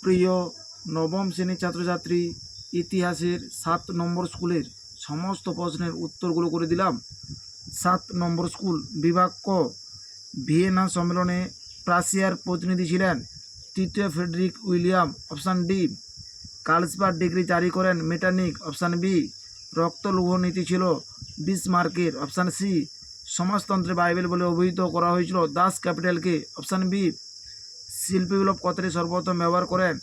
প্রিয় নবম শ্রেণীর ছাত্রছাত্রী, ইতিহাসের 7 নম্বর স্কুলের সমস্ত প্রশ্নের উত্তরগুলো করে দিলাম। 7 নম্বর স্কুল, বিভাগ ক, ভিয়েনা সম্মেলনে প্রাশিয়ার প্রতিনিধি ছিলেন তৃতীয় Frederick William, option D. Carlsberg degree জারি করেন মেটার্নিক, অপশান বি। রক্তলৌহ নীতি ছিল বিসমার্কের, অপশান সি। সমাজতন্ত্রে বাইবেল বলে অভিহিত করা হয়েছিল দাস ক্যাপিটালকে, অপশান বি। শিল্প বিপ্লব কথাটি সর্বপ্রথম ব্যবহার করেন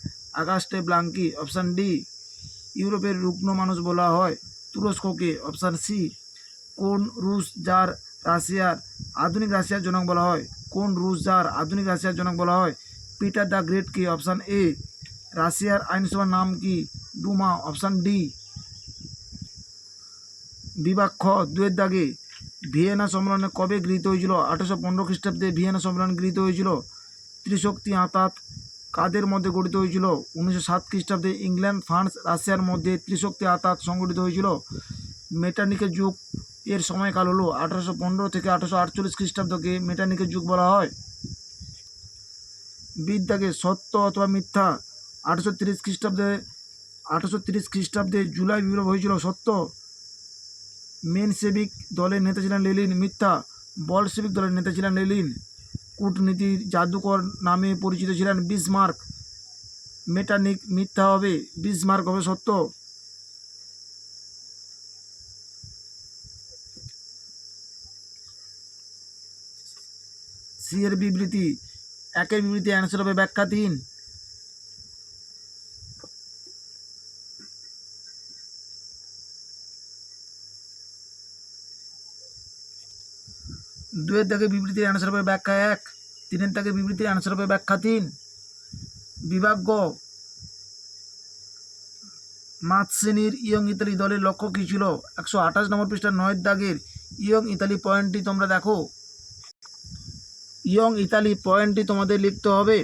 আগাস্টে ব্লাঙ্কি, অপশান ডি। ইউরোপের রুগ্ন মানুষ বলা হয় তুরস্ককে, অপশান সি। কোন রুশ জার রাশিয়ার আধুনিক রাশিয়ার জনক বলা হয়? কোন রুশ জার আধুনিক রাশিয়ার জনক বলা হয়? পিটার দ্য গ্রেটকে, অপশান এ। রাশিয়ার আইনসভার নাম কি? Duma, option D. বিভাগ খ, 2 দাগে, ভিয়েনা সম্মেলনে কবে গৃহীত হয়েছিল? 1815 খ্রিস্টাব্দে ভিয়েনা সম্মেলন গৃহীত হয়েছিল। ত্রিশক্তি আঁতাত কাদের মধ্যে গঠিত হয়েছিল? 1907 খ্রিস্টাব্দে ইংল্যান্ড, ফ্রান্স, রাশিয়ার মধ্যে ত্রিশক্তি আঁতাত সংগঠিত হয়েছিল। মেটার্নিকের যুগ এর সময়কাল হলো 1815 থেকে 1848 খ্রিস্টাব্দকে মেটার্নিকের যুগ বলা হয়। বিদ্যাকে সত্য অথবা মিথ্যা? 1830 খ্রিস্টাব্দে জুলাই বিপ্লব হয়েছিল, সত্য। মেনসেভিক দলের নেতা ছিলেন লেনিন, মিথ্যা। বলশেভিক দলের নেতা ছিলেন লেনিন। কূটনীতির জাদুকর নামে পরিচিত ছিলেন বিসমার্ক। মেটার্নিক মিথ্যা হবে, বিসমার্ক হবে সত্য। সি এর বিবৃতি, একের বিবৃতি অ্যান্সার হবে ব্যাখ্যা 3। দুয়ের দাগে বিবৃতির অ্যান্সার হবে ব্যাখ্যা 1। 3-এর দাগে বিবৃতির অ্যান্সার হবে ব্যাখ্যা 3। বিভাগ গ, মাতসেনির ইয়ং ইতালি দলের লক্ষ্য কী ছিল? 128 নম্বর পৃষ্ঠা 9 দাগের ইয়ং ইতালি পয়েন্টটি তোমরা দেখো। ইয়ং ইতালি পয়েন্টটি তোমাদের লিখতে হবে।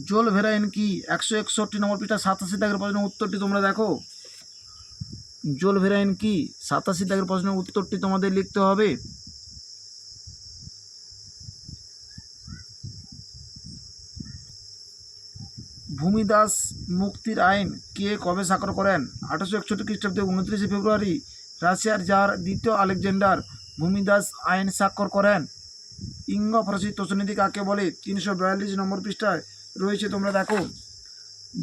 জোল ভেরাইন কি? 161 নম্বর পৃষ্ঠা 87 দাগের প্রশ্নের উত্তরটি তোমরা দেখো। জোল ভেরাইন কি? 87 দাগের প্রশ্নের উত্তরটি তোমাদের লিখতে হবে। ভূমিদাস মুক্তির আইন কে কবে স্বাক্ষর করেন? 1861 খ্রিস্টাব্দে 29 ফেব্রুয়ারি রাশিয়ার জার দ্বিতীয় আলেকজান্ডার ভূমিদাস আইন স্বাক্ষর করেন। ইঙ্গ ফরাসি তোষনীতি কাকে বলে? 342 নম্বর পৃষ্ঠায় রয়েছে, তোমরা দেখো।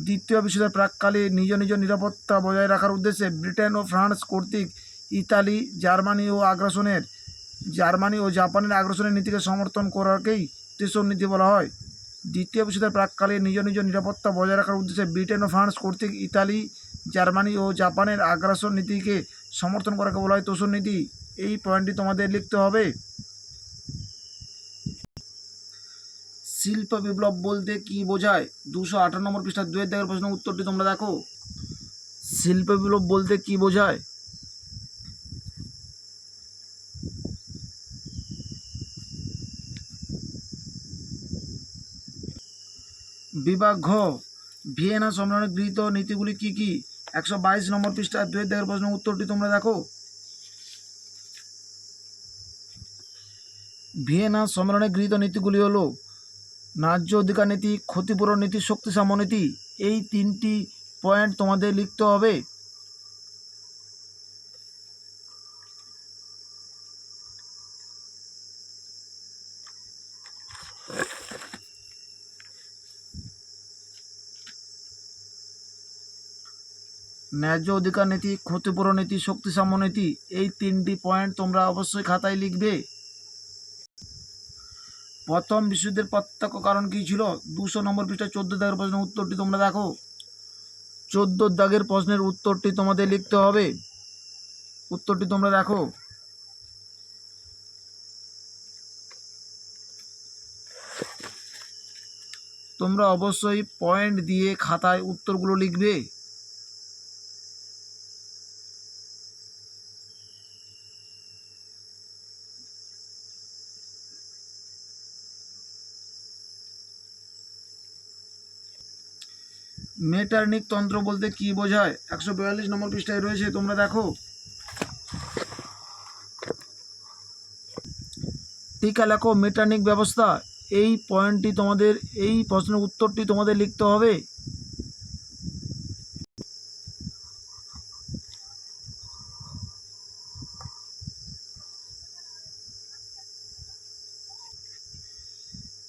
দ্বিতীয় বিশ্বযুদ্ধের প্রাককালে নিজ নিজ নিরাপত্তা বজায় রাখার উদ্দেশ্যে ব্রিটেন ও ফ্রান্স কর্তৃক ইতালি, জার্মানি ও জাপানের আগ্রাসনের নীতিকে সমর্থন করাকেই তোষণনীতি বলা হয়। দ্বিতীয় বিশ্বযুদ্ধের প্রাককালে নিজ নিজ নিরাপত্তা বজায় রাখার উদ্দেশ্যে ব্রিটেন ও ফ্রান্স কর্তৃক ইতালি, জার্মানি ও জাপানের আগ্রাসন নীতিকে সমর্থন করাকে বলা হয় তোষণনীতি। এই পয়েন্টটি তোমাদের লিখতে হবে। শিল্প বিপ্লব বলতে কি বোঝায়? 218 নম্বর পৃষ্ঠা 2 দাগের প্রশ্নের উত্তরটি তোমরা দেখো। শিল্প বিপ্লব বলতে কি বোঝায়? বিভাগ ঘ, ভিয়েনা সম্মেলনে গৃহীত নীতিগুলি কি কি? 122 নম্বর পৃষ্ঠা 2 দাগের প্রশ্নের উত্তরটি তোমরা দেখো। ভিয়েনা সম্মেলনে গৃহীত নীতিগুলি হলো ন্যায্য অধিকার নীতি, ক্ষতিপূরণ নীতি, শক্তি সাম্য নীতি। এই 3টি পয়েন্ট তোমাদের লিখতে হবে। ন্যায্য অধিকার নীতি, ক্ষতিপূরণ নীতি, শক্তি সাম্য নীতি, এই 3টি পয়েন্ট তোমরা অবশ্যই খাতায় লিখবে। প্রথম বিশ্বযুদ্ধের প্রত্যক্ষ কারণ কী ছিল? 200 নম্বর পৃষ্ঠা 14 দাগের প্রশ্নের উত্তরটি তোমরা দেখো। 14 দাগের প্রশ্নের উত্তরটি তোমাদের লিখতে হবে। উত্তরটি তোমরা দেখো। তোমরা অবশ্যই পয়েন্ট দিয়ে খাতায় উত্তরগুলো লিখবে। মেটার্নিক তন্ত্র বলতে কি বোঝায়? 142 নম্বর পৃষ্ঠায় রয়েছে, তোমরা দেখো। টিকা লেখো মেটার্নিক ব্যবস্থা। এই পয়েন্টটি তোমাদের, এই প্রশ্নের উত্তরটি তোমাদের লিখতে হবে।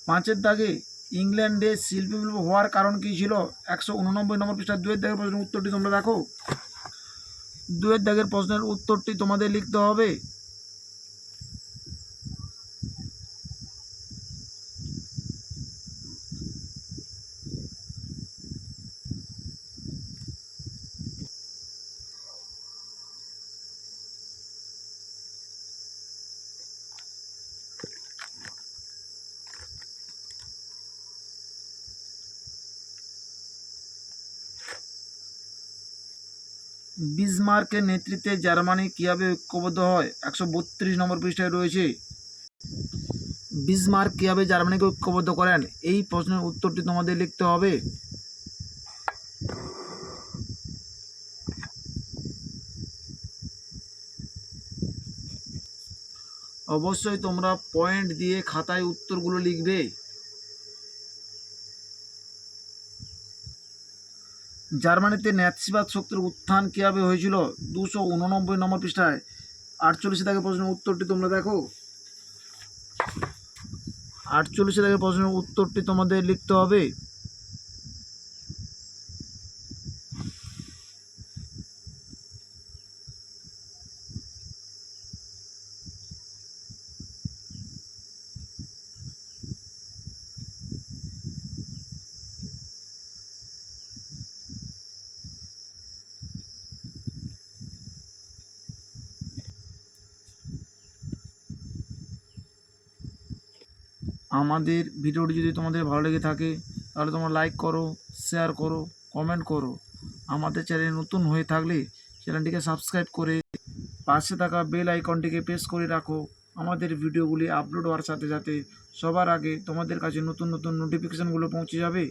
পাঁচের দাগে ইংল্যান্ডে শিল্প বিপ্লব হওয়ার কারণ কী ছিল? 189 নম্বর পৃষ্ঠা 2 দাগের প্রশ্নের উত্তরটি তোমরা দেখো। 2 দাগের প্রশ্নের উত্তরটি তোমাদের লিখতে হবে। বিসমার্কের নেতৃত্বে জার্মানি কীভাবে ঐক্যবদ্ধ হয়? 132 নম্বর পৃষ্ঠায় রয়েছে। বিসমার্ক কীভাবে জার্মানিকে ঐক্যবদ্ধ করেন? এই প্রশ্নের উত্তরটি তোমাদের লিখতে হবে। অবশ্যই তোমরা পয়েন্ট দিয়ে খাতায় উত্তরগুলো লিখবে। জার্মানিতে ন্যাৎসিবাদ শক্তির উত্থান কীভাবে হয়েছিল? 289 নম্বর পৃষ্ঠায় 48 দাগের প্রশ্নের উত্তরটি তোমরা দেখো। 48 দাগের প্রশ্নের উত্তরটি তোমাদের লিখতে হবে। আমাদের ভিডিওটি যদি তোমাদের ভালো লেগে থাকে তাহলে তোমরা লাইক করো, শেয়ার করো, কমেন্ট করো। আমাদের চ্যানেল নতুন হয়ে থাকলে চ্যানেলটিকে সাবস্ক্রাইব করে পাশে থাকা বেল আইকনটিকে প্রেস করে রাখো। আমাদের ভিডিওগুলি আপলোড হওয়ার সাথে সাথে সবার আগে তোমাদের কাছে নতুন নতুন নোটিফিকেশানগুলো পৌঁছে যাবে।